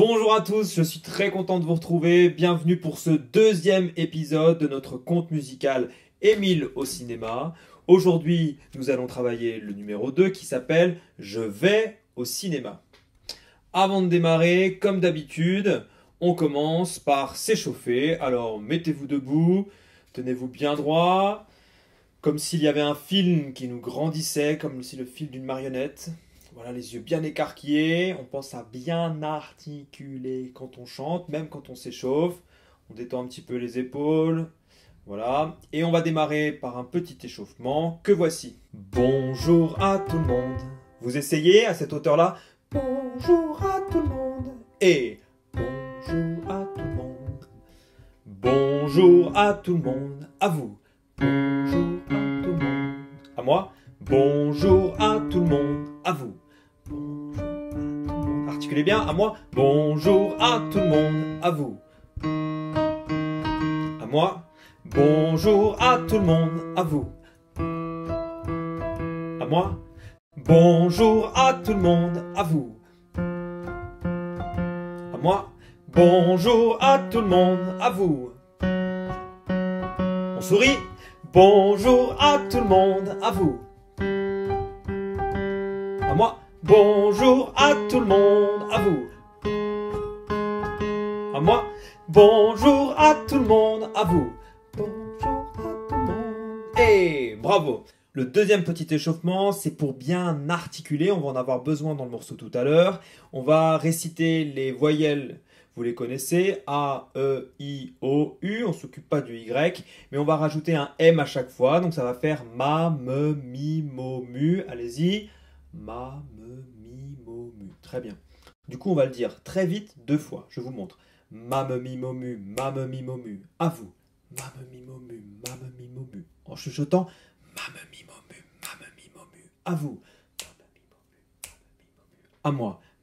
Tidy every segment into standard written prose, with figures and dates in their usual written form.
Bonjour à tous, je suis très content de vous retrouver. Bienvenue pour ce deuxième épisode de notre conte musical Émile au cinéma. Aujourd'hui, nous allons travailler le numéro 2 qui s'appelle Je vais au cinéma. Avant de démarrer, comme d'habitude, on commence par s'échauffer. Alors mettez-vous debout, tenez-vous bien droit, comme s'il y avait un film qui nous grandissait, comme si le fil d'une marionnette. Voilà, les yeux bien écarquillés, on pense à bien articuler quand on chante, même quand on s'échauffe. On détend un petit peu les épaules. Voilà, et on va démarrer par un petit échauffement que voici. Bonjour à tout le monde. Vous essayez à cette hauteur-là. Bonjour à tout le monde. Et bonjour à tout le monde. Bonjour à tout le monde. À vous. Bonjour à tout le monde. À moi. Bonjour à tout le monde. À vous. Bonjour à tout le monde. Articulez bien. À moi. Bonjour à tout le monde. À vous. À moi. Bonjour à tout le monde. À vous. À moi. Bonjour à tout le monde. À vous. À moi. Bonjour à tout le monde. À vous. On sourit. Bonjour à tout le monde. À vous. À moi. Bonjour à tout le monde. À vous. À moi. Bonjour à tout le monde. À vous. Bonjour à tout le monde. Et bravo. Le deuxième petit échauffement, c'est pour bien articuler. On va en avoir besoin dans le morceau tout à l'heure. On va réciter les voyelles. Vous les connaissez, A, E, I, O, U, on ne s'occupe pas du Y, mais on va rajouter un M à chaque fois, donc ça va faire ma, me, mi, mo, mu, allez-y, ma, me, mi, mo, mu, très bien. Du coup, on va le dire très vite, 2 fois, je vous montre. Ma, me, mi, mo, mu, ma, me, mi, mo, mu, à vous. Ma, me, mi, mo, mu, ma, me, mi, mo, mu, en chuchotant, ma, me, mi, mo, mu, ma, me, mi, mo, mu, à vous.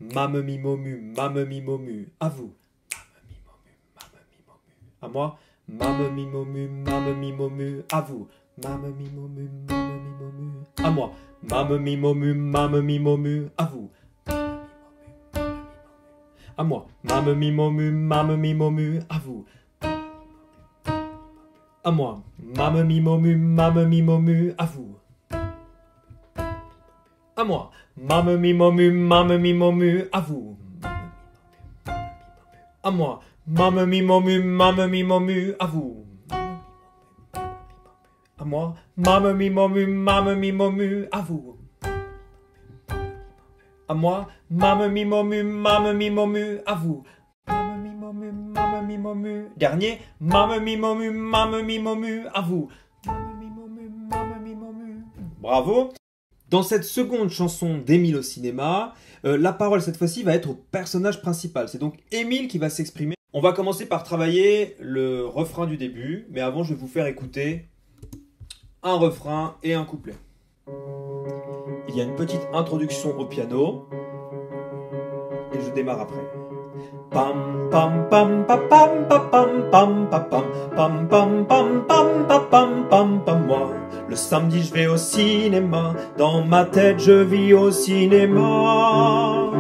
Ma, me, mi, mo, mu, ma, me, mi, mo, mu, à moi. Ma, me, mi, mo, mu, ma, me, mi, mo, mu, à vous. À moi, ma me mi mo mu, ma me mi mo mu, à vous. Ma me mi mo mu, ma me mi mo mu, à moi. Ma me mi mo mu, ma me mi mo mu, à vous. À moi, ma me mi mo mu, ma me mi mo mu, à vous. À moi, ma me mi mo mu, ma me mi mo mu, à vous. À moi, ma me mi mo mu, ma me mi mo mu, à vous. À moi, ma me mi mo mu, ma me mi mo mu, à vous. À moi, ma me mi mo mu, ma me mi mo mu, à vous. À moi, ma me mi mo mu, ma me mi mo mu, à vous. Ma me mi mo mu, ma me mi mo mu. Dernier, ma me mi mo mu, ma me mi mo mu, à vous. Ma me mi mo mu, ma me mi mo mu. Bravo. Dans cette seconde chanson d'Émile au cinéma, la parole cette fois-ci va être au personnage principal. C'est donc Émile qui va s'exprimer. On va commencer par travailler le refrain du début, mais avant je vais vous faire écouter un refrain et un couplet. Il y a une petite introduction au piano et je démarre après. Pam pam pam pam pam pam pam pam pam pam pam pam pam pam pam pam moi. Le samedi je vais au cinéma, dans ma tête je vis au cinéma.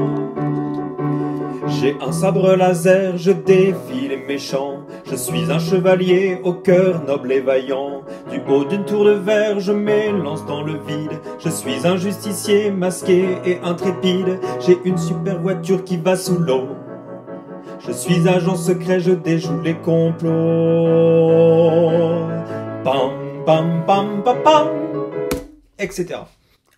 J'ai un sabre laser, je défie les méchants. Je suis un chevalier au cœur noble et vaillant. Du haut d'une tour de verre, je m'élance dans le vide. Je suis un justicier masqué et intrépide. J'ai une super voiture qui va sous l'eau. Je suis agent secret, je déjoue les complots. Pam, pam, pam, pam, pam, etc.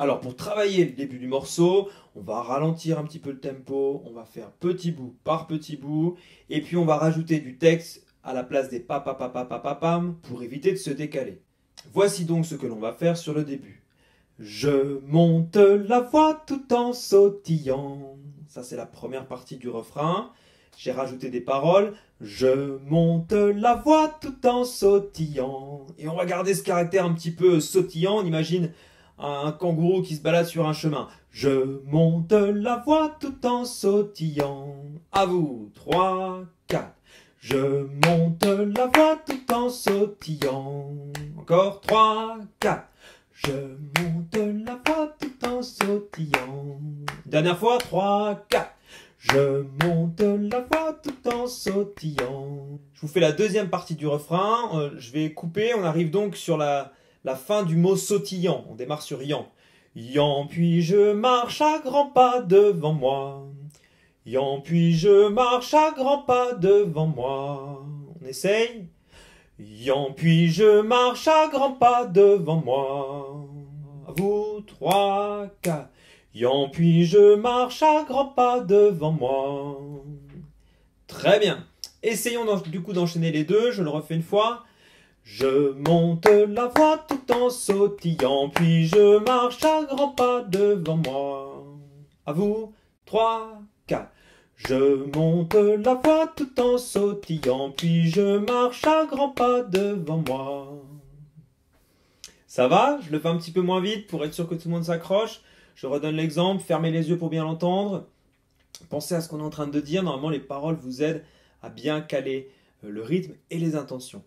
Alors, pour travailler le début du morceau, on va ralentir un petit peu le tempo, on va faire petit bout par petit bout, et puis on va rajouter du texte à la place des pa pa pa pa pa pa pam pour éviter de se décaler. Voici donc ce que l'on va faire sur le début. Je monte la voix tout en sautillant. Ça, c'est la première partie du refrain. J'ai rajouté des paroles. Je monte la voix tout en sautillant. Et on va garder ce caractère un petit peu sautillant. On imagine un kangourou qui se balade sur un chemin. Je monte la voix tout en sautillant. À vous, 3, 4. Je monte la voix tout en sautillant. Encore, 3, 4. Je monte la voix tout en sautillant. Dernière fois, 3, 4. Je monte la sautillant. Je vous fais la deuxième partie du refrain. Je vais couper. On arrive donc sur la fin du mot sautillant. On démarre sur yan. Yan, puis je marche à grands pas devant moi. Yan, puis je marche à grands pas devant moi. On essaye. Yan, puis je marche à grands pas devant moi. À vous, 3, 4. Yan, puis je marche à grands pas devant moi. Très bien. Essayons du coup d'enchaîner les deux. Je le refais une fois. Je monte la voie tout en sautillant, puis je marche à grands pas devant moi. À vous, 3, 4. Je monte la voie tout en sautillant, puis je marche à grands pas devant moi. Ça va? Je le fais un petit peu moins vite pour être sûr que tout le monde s'accroche. Je redonne l'exemple, fermez les yeux pour bien l'entendre. Pensez à ce qu'on est en train de dire. Normalement, les paroles vous aident à bien caler le rythme et les intentions.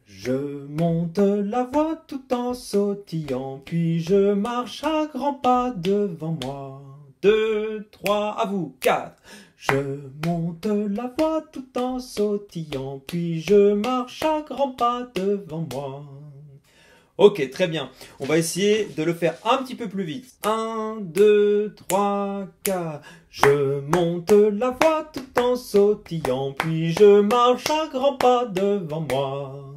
Je monte la voie tout en sautillant, puis je marche à grands pas devant moi. 2, 3, à vous, 4. Je monte la voie tout en sautillant, puis je marche à grands pas devant moi. Ok, très bien. On va essayer de le faire un petit peu plus vite. 1, 2, 3, 4. Je monte la voie tout en sautillant, puis je marche à grands pas devant moi.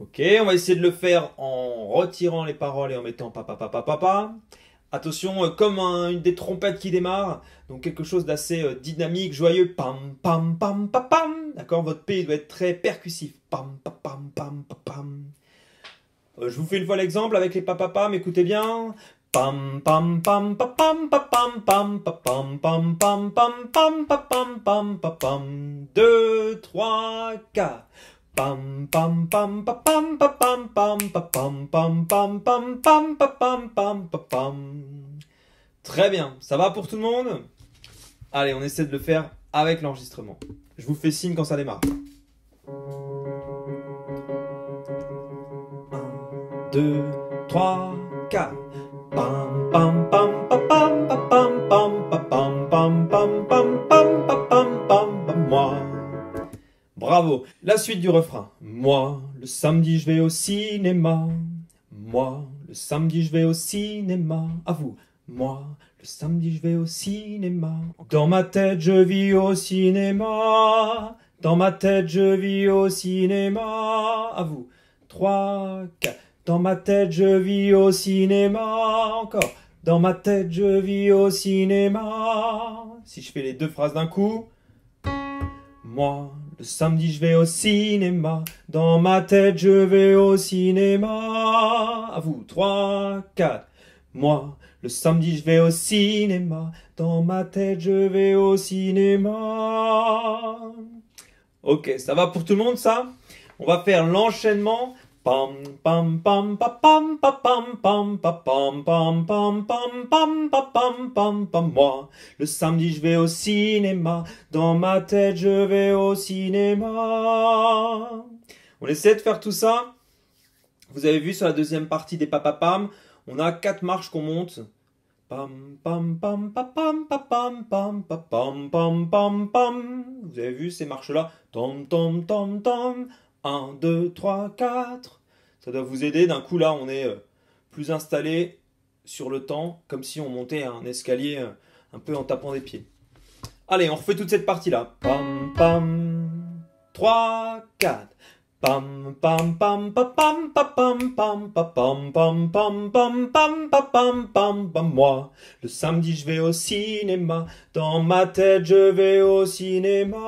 Ok, on va essayer de le faire en retirant les paroles et en mettant papa, papa, papa. Attention, comme une des trompettes qui démarre, donc quelque chose d'assez dynamique, joyeux. Pam, pam, pam, pam, pam. D'accord, votre P doit être très percussif. Pam, pam, pam, pam, pam. Je vous fais une fois l'exemple avec les papapam, écoutez bien. Pam, pam, pam, pam, pam, pam, pam, pam, pam, pam, pam, pam, pam, pam, pam, pam. 2, 3, 4. Pam pam pam pam pam pam pam pam pam pam pam pam pam pam pam. Très bien, ça va pour tout le monde? Allez, on essaie de le faire avec l'enregistrement. Je vous fais signe quand ça démarre. 1, 2, 3, 4. Pam pam pam pam pam pam pam pam pam pam pam pam pam pam moi. Bravo. La suite du refrain. Moi, le samedi, je vais au cinéma. Moi, le samedi, je vais au cinéma. À vous. Moi, le samedi, je vais au cinéma. Dans ma tête, je vis au cinéma. Dans ma tête, je vis au cinéma. À vous. 3, 4. Dans ma tête, je vis au cinéma. Encore. Dans ma tête, je vis au cinéma. Si je fais les deux phrases d'un coup. Moi, le samedi, je vais au cinéma. Dans ma tête, je vais au cinéma. À vous, 3, 4. Moi, le samedi, je vais au cinéma. Dans ma tête, je vais au cinéma. Ok, ça va pour tout le monde, ça? On va faire l'enchaînement. Pam pam pam pam pam pam pam pam pam pam pam pam pam pam pam. Moi, le samedi, je vais au cinéma. Dans ma tête, je vais au cinéma. On essaie de faire tout ça. Vous avez vu sur la deuxième partie des papapam, on a 4 marches qu'on monte. Pam pam pam pam pam pam pam pam pam pam pam. Vous avez vu ces marches-là? Tom tom tom tom. 1, 2, 3, 4. Ça doit vous aider. D'un coup, là, on est plus installé sur le temps, comme si on montait un escalier un peu en tapant des pieds. Allez, on refait toute cette partie-là. Pam, pam, 3, 4. Pam, pam, pam, pam, pam, pam, pam, pam, pam, pam, pam, pam, pam, pam, pam. Moi, le samedi, je vais au cinéma. Dans ma tête, je vais au cinéma.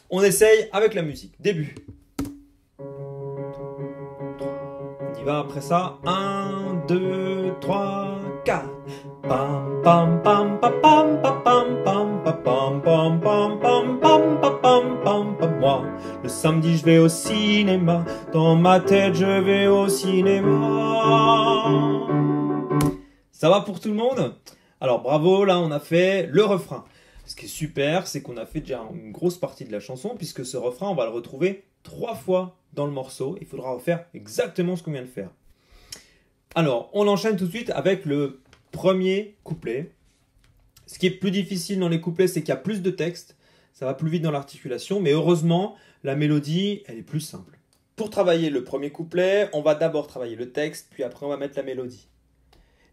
On essaye avec la musique. Début. On y va après ça. 1, 2, 3, 4. Pam pam pam pam pam pam pam pam pam pam pam pam pam pam pam pam. Moi, le samedi, je vais au cinéma. Dans ma tête, je vais au cinéma. Ça va pour tout le monde? Alors bravo, là on a fait le refrain. Ce qui est super, c'est qu'on a fait déjà une grosse partie de la chanson, puisque ce refrain, on va le retrouver 3 fois dans le morceau. Il faudra refaire exactement ce qu'on vient de faire. Alors, on enchaîne tout de suite avec le premier couplet. Ce qui est plus difficile dans les couplets, c'est qu'il y a plus de texte. ça va plus vite dans l'articulation, mais heureusement, la mélodie, elle est plus simple. Pour travailler le premier couplet, on va d'abord travailler le texte, puis après on va mettre la mélodie.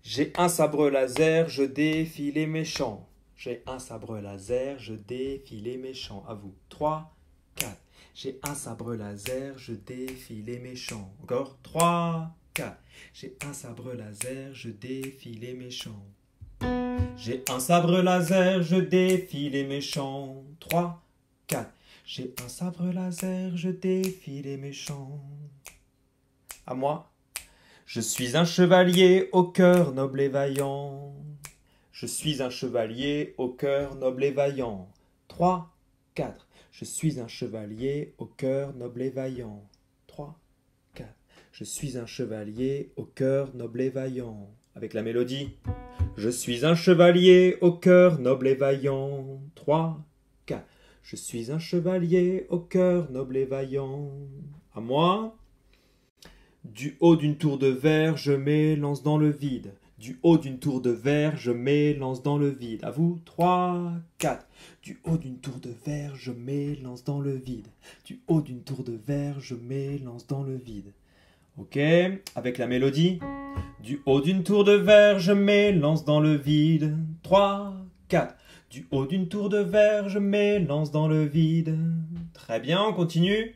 J'ai un sabre laser, je défie les méchants. J'ai un sabre laser, je défie les méchants. À vous. 3, 4. J'ai un sabre laser, je défie les méchants. Encore. 3, 4. J'ai un sabre laser, je défie les méchants. J'ai un sabre laser, je défie les méchants. 3, 4. J'ai un sabre laser, je défie les méchants. À moi. Je suis un chevalier au cœur noble et vaillant. Je suis un chevalier au cœur noble et vaillant. 3, 4. Je suis un chevalier au cœur noble et vaillant. 3, 4. Je suis un chevalier au cœur noble et vaillant. Avec la mélodie. Je suis un chevalier au cœur noble et vaillant. 3, 4. Je suis un chevalier au cœur noble et vaillant. À moi. Du haut d'une tour de verre, je m'élance dans le vide. Du haut d'une tour de verre, je m'élance dans le vide. À vous, 3, 4. Du haut d'une tour de verre, je m'élance dans le vide. Du haut d'une tour de verre, je m'élance dans le vide. Ok, avec la mélodie. Du haut d'une tour de verre, je m'élance dans le vide. 3, 4. Du haut d'une tour de verre, je m'élance dans le vide. Très bien, on continue.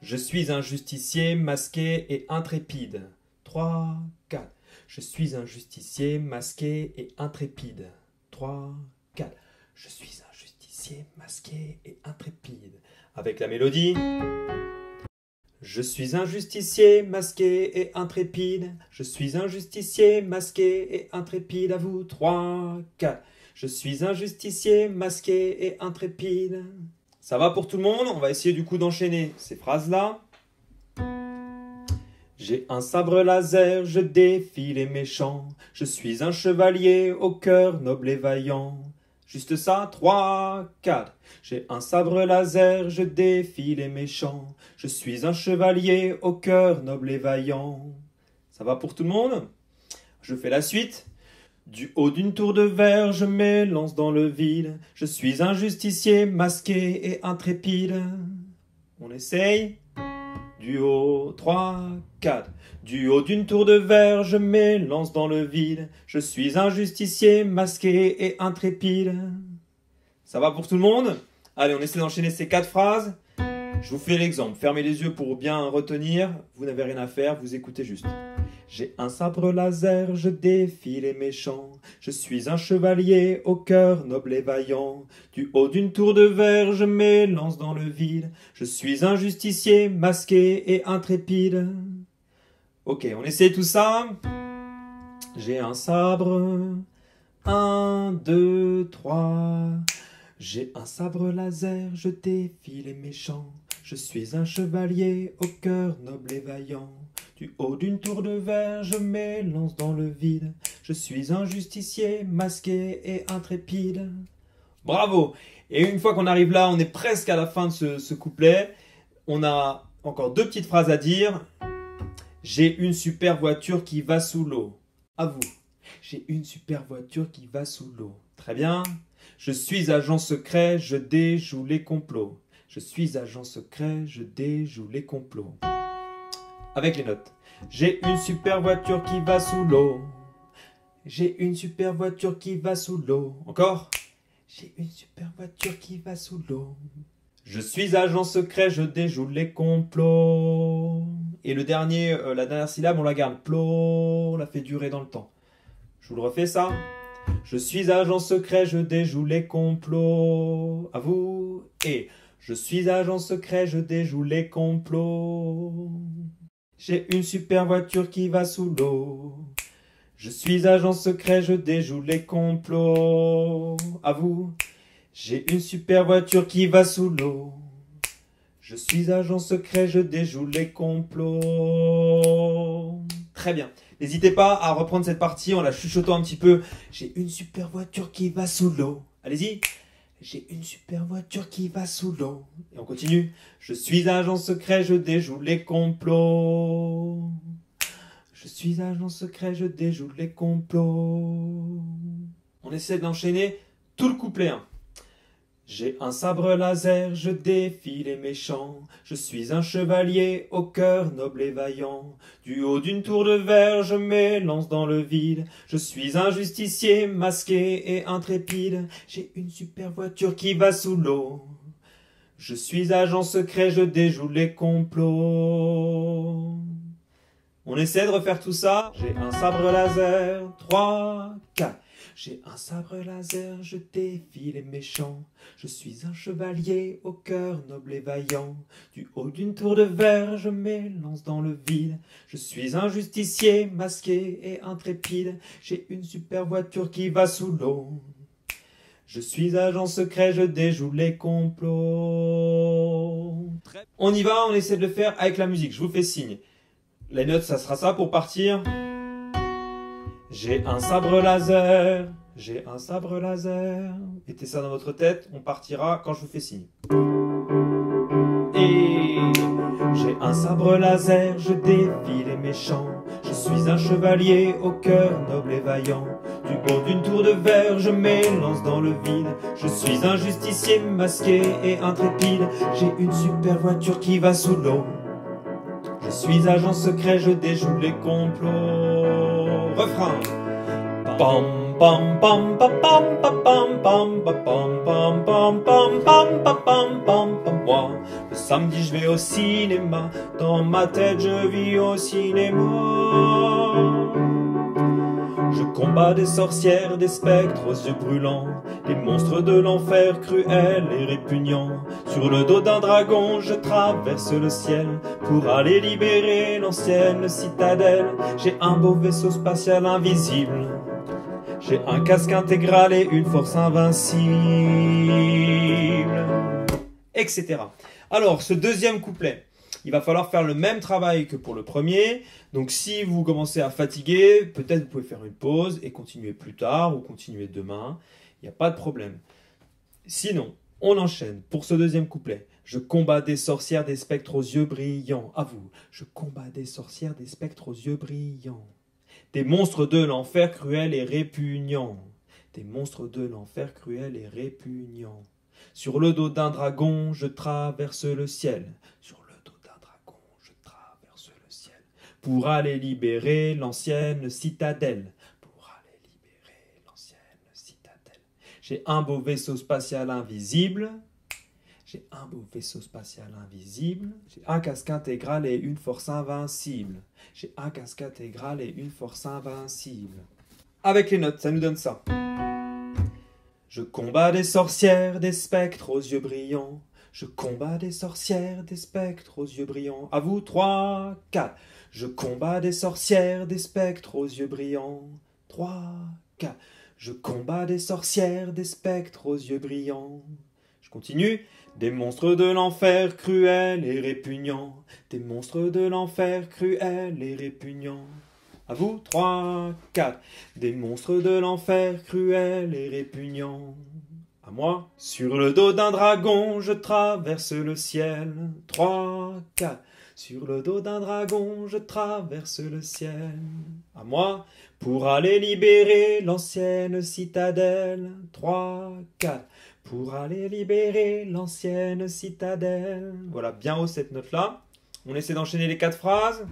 Je suis un justicier masqué et intrépide. 3, 4. Je suis un justicier masqué et intrépide. 3, 4. Je suis un justicier masqué et intrépide. Avec la mélodie. Je suis un justicier masqué et intrépide. Je suis un justicier masqué et intrépide. À vous, 3, 4. Je suis un justicier masqué et intrépide. Ça va pour tout le monde? On va essayer du coup d'enchaîner ces phrases-là. J'ai un sabre laser, je défie les méchants. Je suis un chevalier au cœur noble et vaillant. Juste ça, 3, 4. J'ai un sabre laser, je défie les méchants. Je suis un chevalier au cœur noble et vaillant. Ça va pour tout le monde? Je fais la suite. Du haut d'une tour de verre, je m'élance dans le vide. Je suis un justicier masqué et intrépide. On essaye. Du haut, 3, 4. Du haut d'une tour de verre, je m'élance dans le vide. Je suis un justicier masqué et intrépide. Ça va pour tout le monde? Allez, on essaie d'enchaîner ces 4 phrases. Je vous fais l'exemple. Fermez les yeux pour bien retenir. Vous n'avez rien à faire, vous écoutez juste. J'ai un sabre laser, je défie les méchants. Je suis un chevalier au cœur noble et vaillant. Du haut d'une tour de verre, je m'élance dans le vide. Je suis un justicier masqué et intrépide. Ok, on essaie tout ça. J'ai un sabre. 1, 2, 3. J'ai un sabre laser, je défie les méchants. Je suis un chevalier au cœur noble et vaillant. Du haut d'une tour de verre, je m'élance dans le vide. Je suis un justicier masqué et intrépide. Bravo! Et une fois qu'on arrive là, on est presque à la fin de ce couplet. On a encore 2 petites phrases à dire. J'ai une super voiture qui va sous l'eau. À vous. J'ai une super voiture qui va sous l'eau. Très bien. Je suis agent secret, je déjoue les complots. Je suis agent secret, je déjoue les complots. Avec les notes. J'ai une super voiture qui va sous l'eau. J'ai une super voiture qui va sous l'eau. Encore. J'ai une super voiture qui va sous l'eau. Je suis agent secret, je déjoue les complots. Et le dernier, la dernière syllabe, on la garde. Plot, on la fait durer dans le temps. Je vous le refais ça. Je suis agent secret, je déjoue les complots. À vous. Et je suis agent secret, je déjoue les complots. J'ai une super voiture qui va sous l'eau. Je suis agent secret, je déjoue les complots. À vous. J'ai une super voiture qui va sous l'eau. Je suis agent secret, je déjoue les complots. Très bien. N'hésitez pas à reprendre cette partie en la chuchotant un petit peu. J'ai une super voiture qui va sous l'eau. Allez-y. J'ai une super voiture qui va sous l'eau. Et on continue. Je suis agent secret, je déjoue les complots. Je suis agent secret, je déjoue les complots. On essaie d'enchaîner tout le couplet 1. J'ai un sabre laser, je défie les méchants. Je suis un chevalier au cœur noble et vaillant. Du haut d'une tour de verre, je m'élance dans le vide. Je suis un justicier masqué et intrépide. J'ai une super voiture qui va sous l'eau. Je suis agent secret, je déjoue les complots. On essaie de refaire tout ça. J'ai un sabre laser, 3, 4. J'ai un sabre laser, je défie les méchants. Je suis un chevalier au cœur noble et vaillant. Du haut d'une tour de verre, je m'élance dans le vide. Je suis un justicier masqué et intrépide. J'ai une super voiture qui va sous l'eau. Je suis agent secret, je déjoue les complots. On y va, on essaie de le faire avec la musique. Je vous fais signe. Les notes, ça sera ça pour partir. J'ai un sabre laser, j'ai un sabre laser. Mettez ça dans votre tête, on partira quand je vous fais signe. Et j'ai un sabre laser, je défie les méchants. Je suis un chevalier au cœur noble et vaillant. Du bord d'une tour de verre, je m'élance dans le vide. Je suis un justicier masqué et intrépide. J'ai une super voiture qui va sous l'eau. Je suis agent secret, je déjoue les complots. Refrain. Pam pam pam pam pam pam pam pam pam pam pam pam pam pam pam pam. Moi, le samedi je vais au cinéma. Dans ma tête je vis au cinéma. Je combats des sorcières, des spectres aux yeux brûlants, des monstres de l'enfer cruels et répugnants. Sur le dos d'un dragon, je traverse le ciel pour aller libérer l'ancienne citadelle. J'ai un beau vaisseau spatial invisible, j'ai un casque intégral et une force invincible, etc. Alors, ce deuxième couplet, il va falloir faire le même travail que pour le premier. Donc si vous commencez à fatiguer, peut-être vous pouvez faire une pause et continuer plus tard ou continuer demain. Il n'y a pas de problème. Sinon, on enchaîne pour ce deuxième couplet. Je combats des sorcières, des spectres aux yeux brillants. À vous. Je combats des sorcières, des spectres aux yeux brillants. Des monstres de l'enfer cruels et répugnants. Des monstres de l'enfer cruels et répugnants. Sur le dos d'un dragon, je traverse le ciel. Sur le dos d'un dragon, je traverse le ciel. Pour aller libérer l'ancienne citadelle. Pour aller libérer l'ancienne citadelle. J'ai un beau vaisseau spatial invisible. J'ai un beau vaisseau spatial invisible. J'ai un casque intégral et une force invincible. J'ai un casque intégral et une force invincible. Avec les notes, ça nous donne ça. Je combats des sorcières, des spectres aux yeux brillants. Je combats des sorcières, des spectres aux yeux brillants. À vous, 3, 4. Je combats des sorcières, des spectres aux yeux brillants. 3, 4. Je combats des sorcières, des spectres aux yeux brillants. Je continue. Des monstres de l'enfer cruels et répugnants. Des monstres de l'enfer cruels et répugnants. À vous, 3, 4. Des monstres de l'enfer cruels et répugnants. À moi. Sur le dos d'un dragon, je traverse le ciel. 3, 4. Sur le dos d'un dragon, je traverse le ciel. À moi. Pour aller libérer l'ancienne citadelle. 3, 4. Pour aller libérer l'ancienne citadelle. Voilà, bien haut cette note-là. On essaie d'enchaîner les 4 phrases.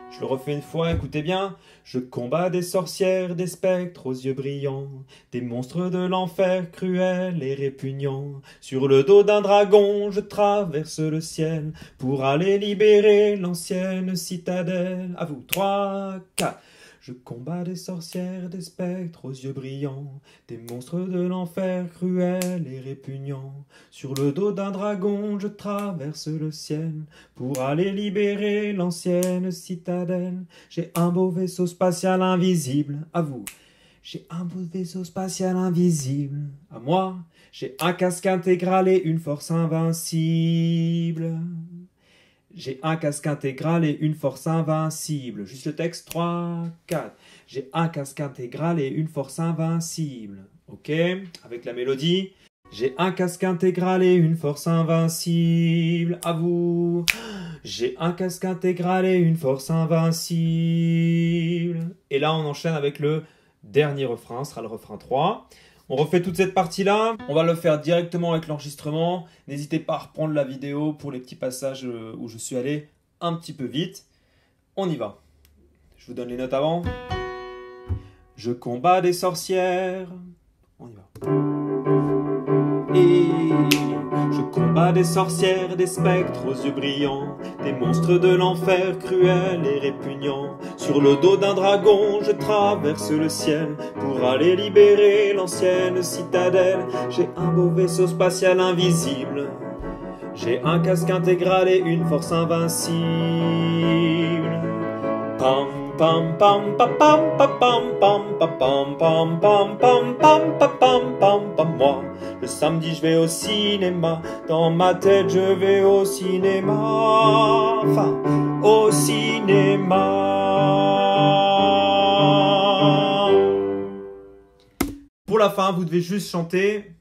Je le refais une fois, écoutez bien. Je combats des sorcières, des spectres aux yeux brillants, des monstres de l'enfer cruels et répugnants. Sur le dos d'un dragon, je traverse le ciel pour aller libérer l'ancienne citadelle. À vous, 3, 4. Je combats des sorcières, des spectres aux yeux brillants, des monstres de l'enfer cruels et répugnants. Sur le dos d'un dragon, je traverse le ciel pour aller libérer l'ancienne citadelle. J'ai un beau vaisseau spatial invisible, à vous. J'ai un beau vaisseau spatial invisible, à moi. J'ai un casque intégral et une force invincible. J'ai un casque intégral et une force invincible. Juste le texte, 3, 4. J'ai un casque intégral et une force invincible. Ok, avec la mélodie. J'ai un casque intégral et une force invincible. À vous. J'ai un casque intégral et une force invincible. Et là, on enchaîne avec le dernier refrain. Ce sera le refrain 3. On refait toute cette partie-là. On va le faire directement avec l'enregistrement. N'hésitez pas à reprendre la vidéo pour les petits passages où je suis allé un petit peu vite. On y va. Je vous donne les notes avant. Je combats des sorcières. On y va. Et je combats des sorcières, des spectres aux yeux brillants, des monstres de l'enfer cruels et répugnants. Sur le dos d'un dragon, je traverse le ciel pour aller libérer l'ancienne citadelle. J'ai un beau vaisseau spatial invisible, j'ai un casque intégral et une force invincible. Pam pam pam pam pam pam pam pam pam pam pam pam pam pam pam pam. Moi, le samedi je vais au cinéma, dans ma tête je vais au cinéma, enfin au cinéma. Pour la fin, vous devez juste chanter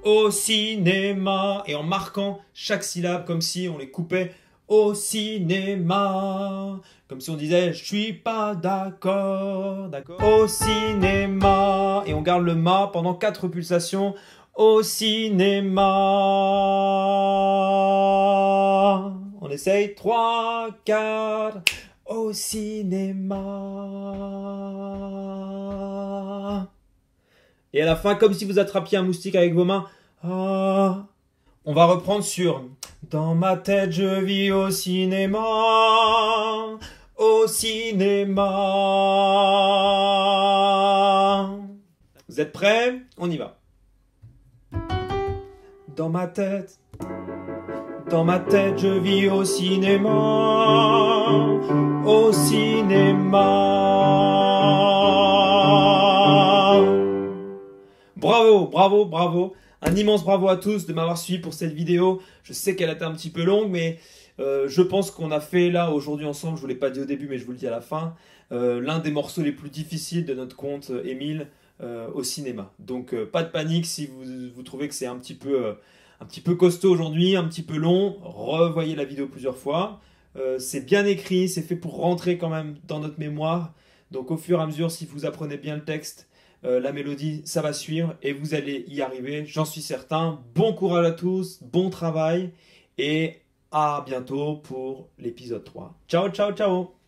au cinéma et en marquant chaque syllabe comme si on les coupait. Au cinéma, comme si on disait je suis pas d'accord, d'accord. Au cinéma, et on garde le ma pendant 4 pulsations. Au cinéma. On essaye 3, 4. Au cinéma. Et à la fin, comme si vous attrapiez un moustique avec vos mains. Ah. On va reprendre sur dans ma tête je vis au cinéma, au cinéma. Vous êtes prêts? On y va. Dans ma tête je vis au cinéma, au cinéma. Bravo, bravo, bravo. Un immense bravo à tous de m'avoir suivi pour cette vidéo. Je sais qu'elle a été un petit peu longue, mais je pense qu'on a fait là aujourd'hui ensemble, je ne vous l'ai pas dit au début, mais je vous le dis à la fin, l'un des morceaux les plus difficiles de notre compte Émile au cinéma. Donc pas de panique si vous trouvez que c'est un petit peu costaud aujourd'hui, un petit peu long, revoyez la vidéo plusieurs fois. C'est bien écrit, c'est fait pour rentrer quand même dans notre mémoire. Donc au fur et à mesure, si vous apprenez bien le texte, la mélodie, ça va suivre et vous allez y arriver, j'en suis certain. Bon courage à tous, bon travail et à bientôt pour l'épisode 3. Ciao, ciao, ciao!